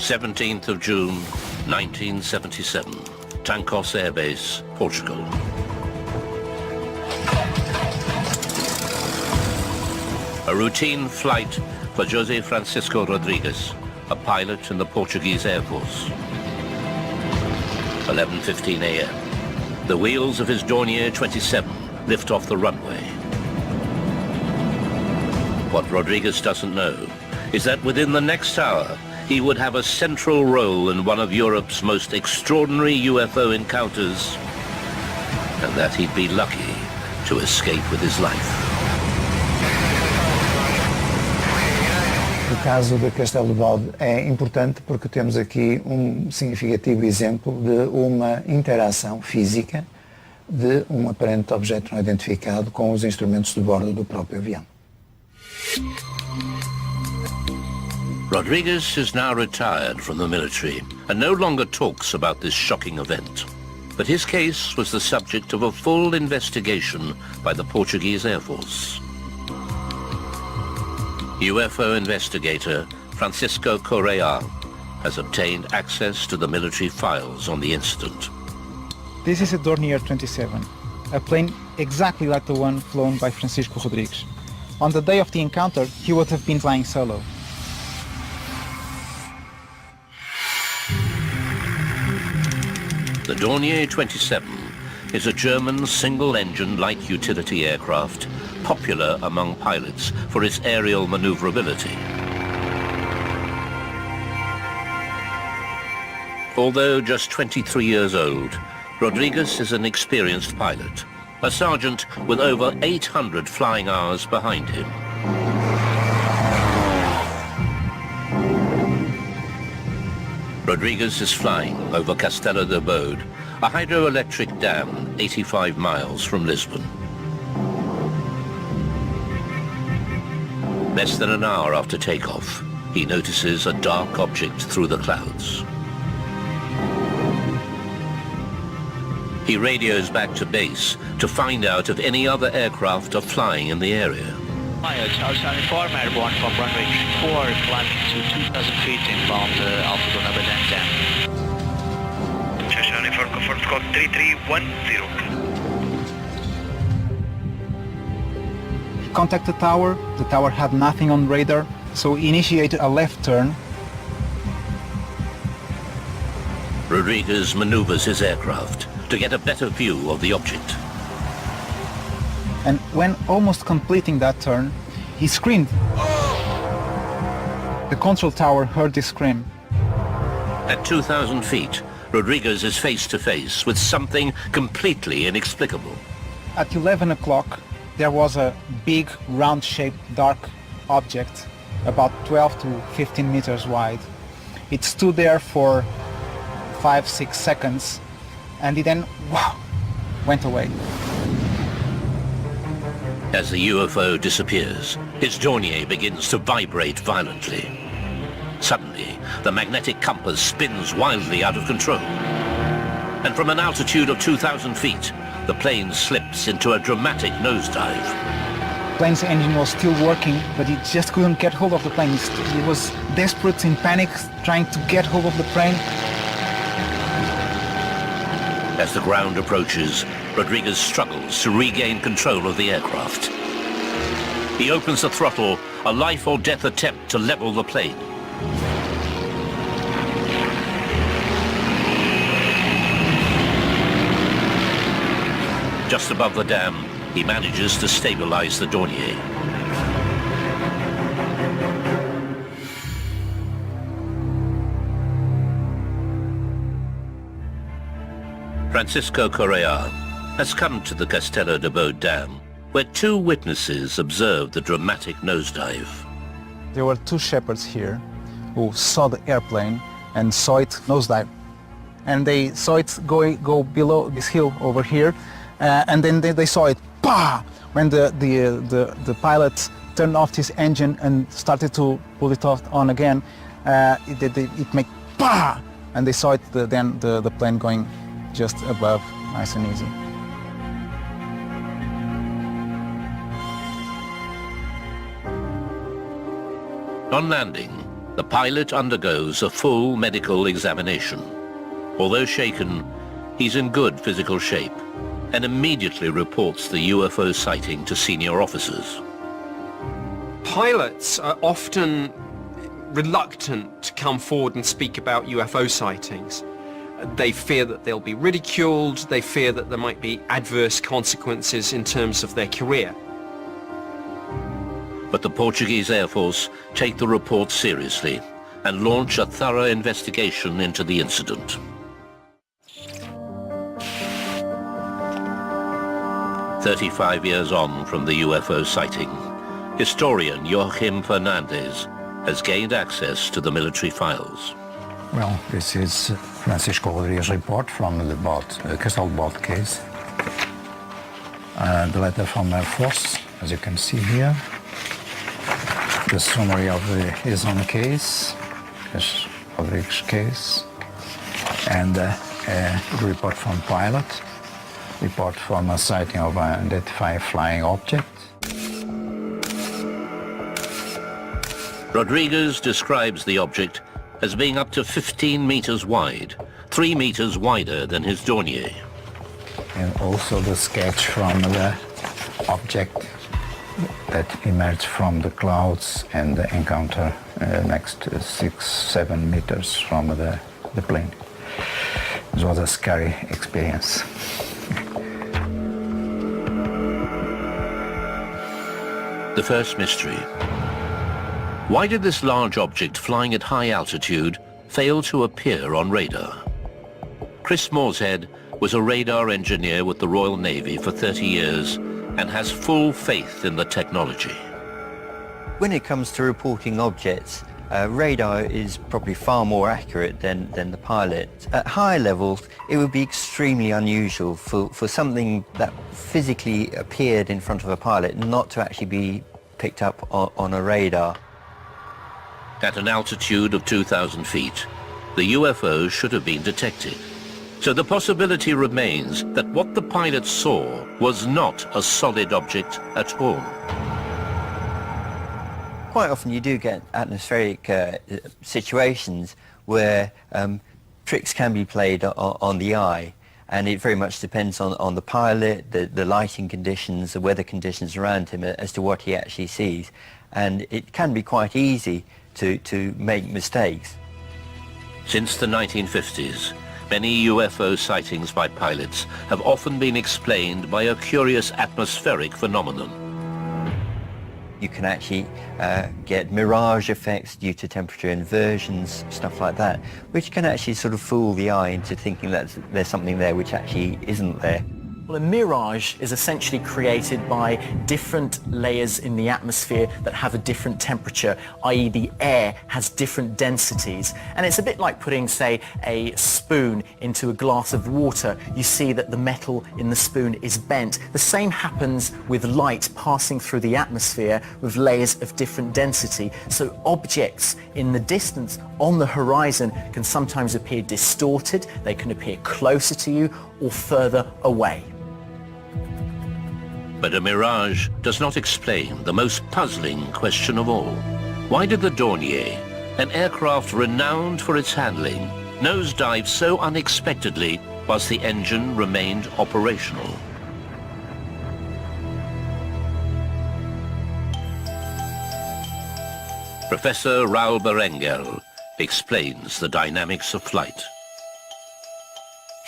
Seventeenth of June, 1977, Tancos Air Base, Portugal. A routine flight for José Francisco Rodrigues, a pilot in the Portuguese Air Force. 11:15 a.m. The wheels of his Dornier 27 lift off the runway. What Rodrigues doesn't know is that within the next hour, he would have a central role in one of Europe's most extraordinary UFO encounters, and that he'd be lucky to escape with his life. O caso de Castelo de Bode é importante porque temos aqui significativo exemplo de uma interação física de aparente objeto não identificado com os instrumentos de bordo do próprio avião. Rodrigues is now retired from the military and no longer talks about this shocking event. But his case was the subject of a full investigation by the Portuguese Air Force. UFO investigator Francisco Correa has obtained access to the military files on the incident. This is a Dornier 27, a plane exactly like the one flown by Francisco Rodrigues. On the day of the encounter, he would have been flying solo. The Dornier 27 is a German single-engine light utility aircraft popular among pilots for its aerial maneuverability. Although just 23 years old, Rodrigues is an experienced pilot, a sergeant with over 800 flying hours behind him. Rodrigues is flying over Castelo de Bode, a hydroelectric dam 85 miles from Lisbon. Less than an hour after takeoff, he notices a dark object through the clouds. He radios back to base to find out if any other aircraft are flying in the area. I'll inform airborne from runway 4 climbing to 2,000 feet inbound Alpha Gunnar Dam. Uniform confirmed squawk 3310. He contacted the tower had nothing on radar, so he initiated a left turn. Rodrigues maneuvers his aircraft to get a better view of the object. And when almost completing that turn, he screamed. The control tower heard this scream. At 2,000 feet, Rodrigues is face to face with something completely inexplicable. At 11 o'clock, there was a big, round-shaped, dark object, about 12 to 15 meters wide. It stood there for 5-6 seconds, and it then, wow, went away. As the UFO disappears, his Dornier begins to vibrate violently. Suddenly, the magnetic compass spins wildly out of control. And from an altitude of 2,000 feet, the plane slips into a dramatic nosedive. The plane's engine was still working, but he just couldn't get hold of the plane. He was desperate, in panic, trying to get hold of the plane. As the ground approaches, Rodrigues struggles to regain control of the aircraft. He opens the throttle, a life or death attempt to level the plane. Just above the dam, he manages to stabilize the Dornier. Francisco Correa has come to the Castelo de Bode Dam, where two witnesses observed the dramatic nosedive. There were two shepherds here who saw the airplane and saw it nosedive. And they saw it go below this hill over here, and then they saw it, bah! When the pilot turned off his engine and started to pull it on again, it made bah! And they saw it, then the plane going just above, nice and easy. On landing, the pilot undergoes a full medical examination. Although shaken, he's in good physical shape and immediately reports the UFO sighting to senior officers. Pilots are often reluctant to come forward and speak about UFO sightings. They fear that they'll be ridiculed, they fear that there might be adverse consequences in terms of their career. But the Portuguese Air Force take the report seriously and launch a thorough investigation into the incident. "35 years on from the UFO sighting, historian Joachim Fernandes has gained access to the military files. Well, this is Francisco Rodrigues' report from the Castelo Bode case. The letter from Air Force, as you can see here. The summary of his own case, José Rodrigues' case, and the report from pilot, report from a sighting of an unidentified flying object. Rodrigues describes the object as being up to 15 meters wide, 3 meters wider than his Dornier. And also the sketch from the object that emerged from the clouds and the encounter next to 6-7 meters from the plane. It was a scary experience. The first mystery. Why did this large object flying at high altitude fail to appear on radar? Chris Morshead was a radar engineer with the Royal Navy for 30 years and has full faith in the technology. When it comes to reporting objects, radar is probably far more accurate than the pilot. At high levels, it would be extremely unusual for something that physically appeared in front of a pilot not to actually be picked up on a radar. At an altitude of 2,000 feet, the UFO should have been detected. So the possibility remains that what the pilot saw was not a solid object at all. Quite often you do get atmospheric situations where tricks can be played on the eye, and it very much depends on the pilot, the lighting conditions, the weather conditions around him as to what he actually sees. And it can be quite easy to make mistakes. Since the 1950s, many UFO sightings by pilots have often been explained by a curious atmospheric phenomenon. You can actually get mirage effects due to temperature inversions, stuff like that, which can actually sort of fool the eye into thinking that there's something there which actually isn't there. Well, a mirage is essentially created by different layers in the atmosphere that have a different temperature, i.e. the air has different densities. And it's a bit like putting, say, a spoon into a glass of water. You see that the metal in the spoon is bent. The same happens with light passing through the atmosphere with layers of different density. So objects in the distance on the horizon can sometimes appear distorted, they can appear closer to you or further away. But a mirage does not explain the most puzzling question of all. Why did the Dornier, an aircraft renowned for its handling, nosedive so unexpectedly whilst the engine remained operational? Professor Raul Berengel explains the dynamics of flight.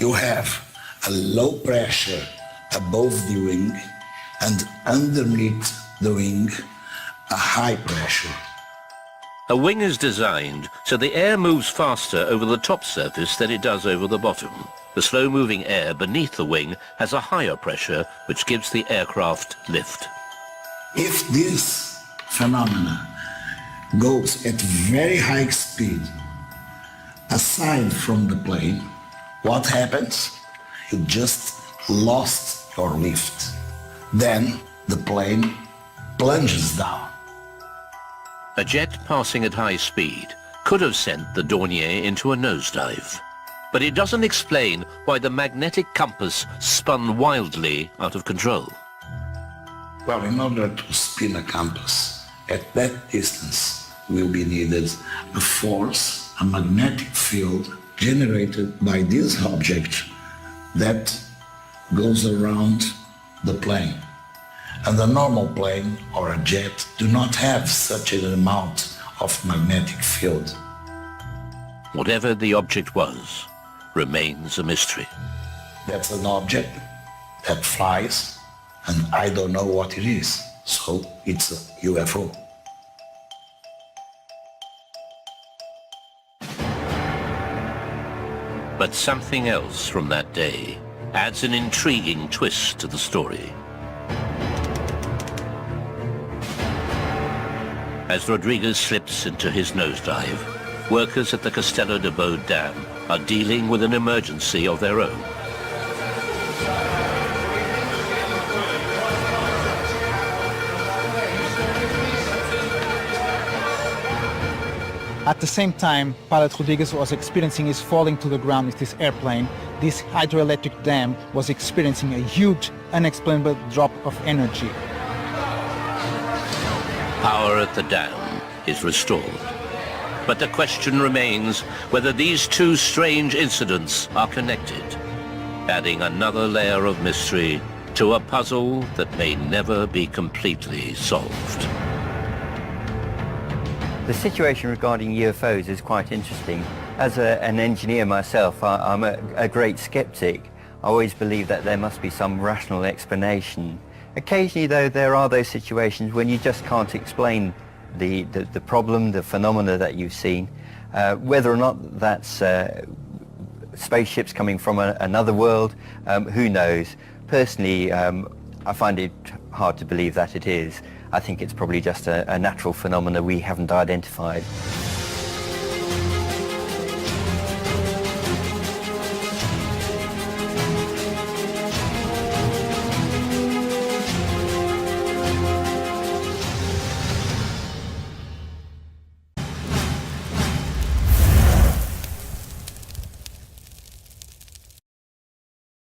You have a low pressure above the wing and underneath the wing a high pressure. A wing is designed so the air moves faster over the top surface than it does over the bottom. The slow-moving air beneath the wing has a higher pressure, which gives the aircraft lift. If this phenomena goes at very high speed, aside from the plane, what happens? You just lost your lift. Then the plane plunges down. A jet passing at high speed could have sent the Dornier into a nosedive. But it doesn't explain why the magnetic compass spun wildly out of control. Well, in order to spin a compass, at that distance will be needed a force, a magnetic field generated by this object that goes around the plane. And a normal plane or a jet do not have such an amount of magnetic field. Whatever the object was, remains a mystery. That's an object that flies, and I don't know what it is, so it's a UFO. But something else from that day adds an intriguing twist to the story. As Rodrigues slips into his nosedive, workers at the Castelo de Bode Dam are dealing with an emergency of their own. At the same time, pilot Rodrigues was experiencing his falling to the ground with his airplane. This hydroelectric dam was experiencing a huge, unexplainable drop of energy. Power at the dam is restored. But the question remains whether these two strange incidents are connected, adding another layer of mystery to a puzzle that may never be completely solved. The situation regarding UFOs is quite interesting. As an engineer myself, I'm a great skeptic. I always believe that there must be some rational explanation. Occasionally, though, there are those situations when you just can't explain the problem, the phenomena that you've seen. Whether or not that's spaceships coming from another world, who knows? Personally, I find it hard to believe that it is. I think it's probably just a natural phenomena we haven't identified.